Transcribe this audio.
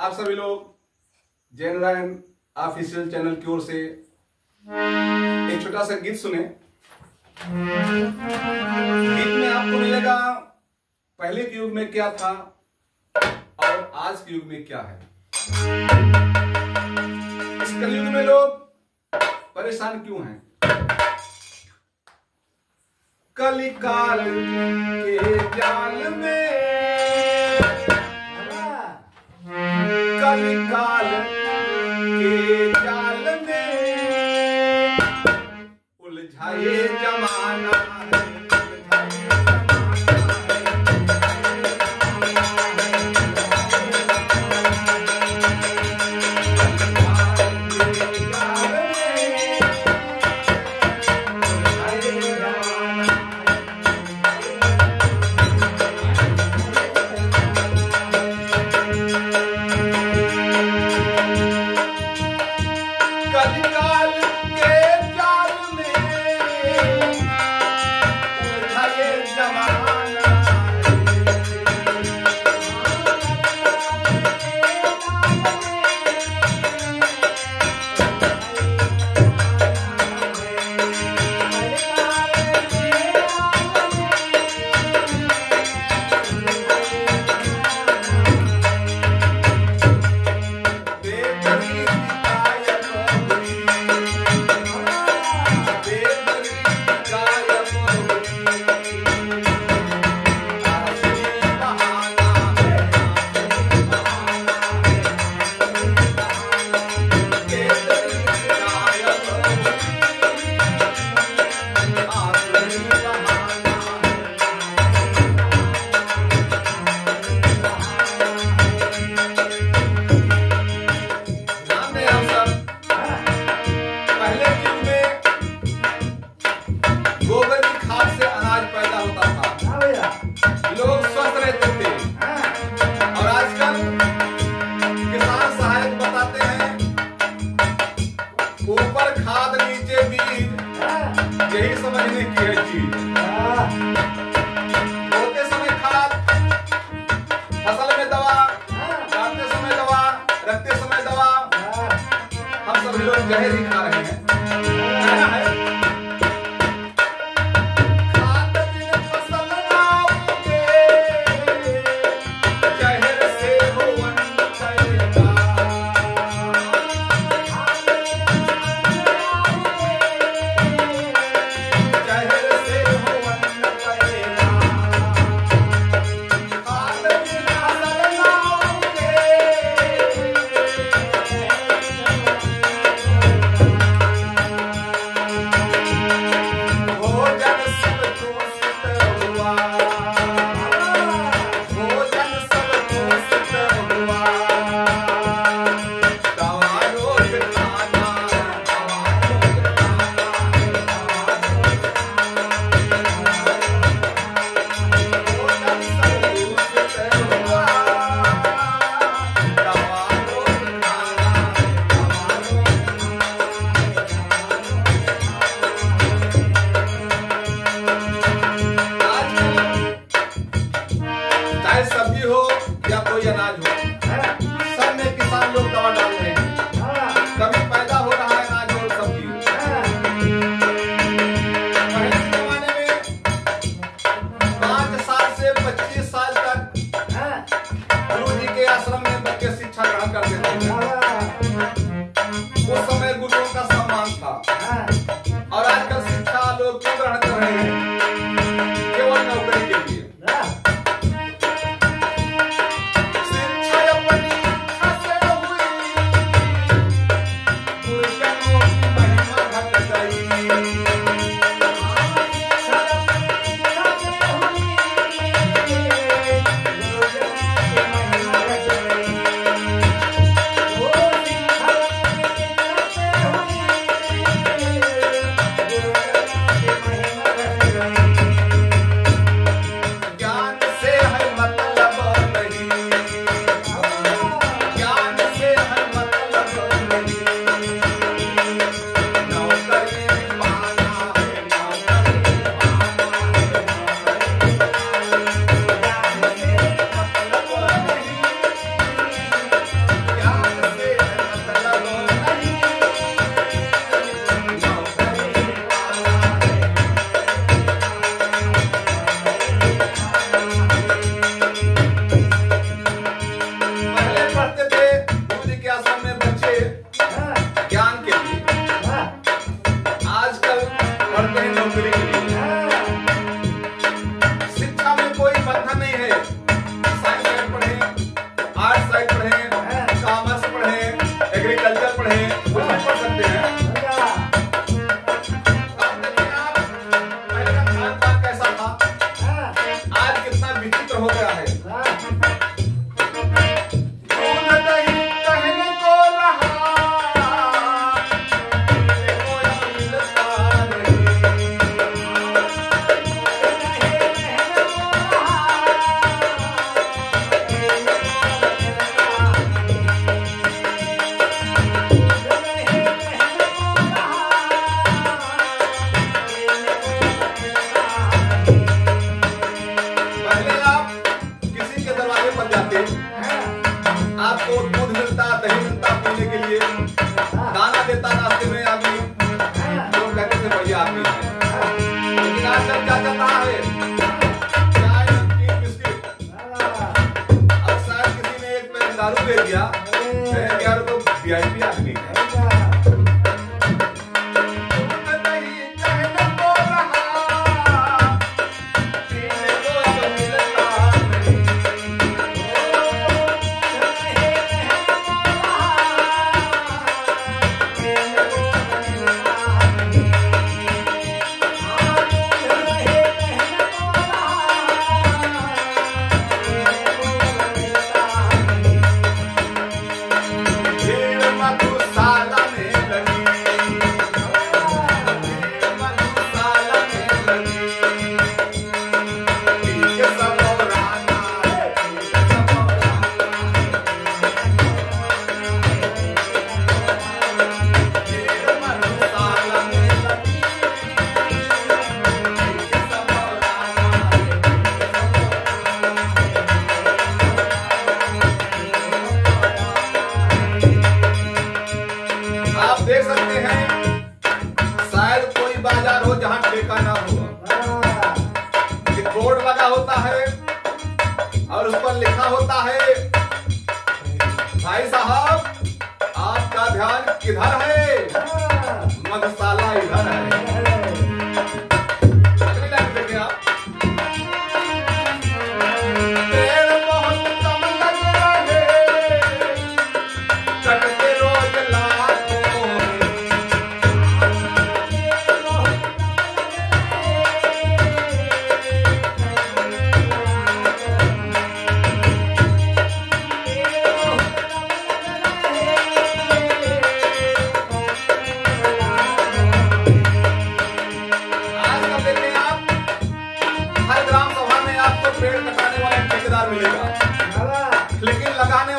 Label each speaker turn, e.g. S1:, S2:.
S1: आप सभी लोग जय नारायण ऑफिशियल चैनल की ओर से एक छोटा सा गीत सुने। गीत में आपको मिलेगा पहले के युग में क्या था और आज के युग में क्या है। इस कलयुग में लोग परेशान क्यों हैं? कलिकाल के जाल में, कलिकाल के जाल में उलझाए जमाना है। यही समझने की है चीज। बोते समय खाद, फसल में दवा, काटते समय दवा, रखते समय दवा, हम सभी लोग जहर ही खा रहे हैं। सब्जी हो या कोई अनाज हो, सब में किसान लोग दवा डाल रहे हैं, तभी पैदा हो रहा है अनाज और सब्जी। पहले के जमाने में 5 साल से 25 साल तक गुरु जी के आश्रम में बच्चे शिक्षा ग्रहण करते थे। उस समय गुरुओं का सम्मान था। और आजकल शिक्षा लोग क्यों ग्रहण कर रहे हैं? केवल नौकरी के लिए। दारू दे दिया, यार तो VIP आदमी है। देख सकते हैं शायद कोई बाजार हो जहां ठेका ना हो। एक बोर्ड लगा होता है और उस पर लिखा होता है, भाई साहब आपका ध्यान किधर है? मधुशाला इधर है। अगली लाइन देखें आप। पेड़ बहुत कम लग रहे, कटते रोज लाखों। पेड़ कटाने वाला ठेकेदार मिलेगा, लेकिन लगाने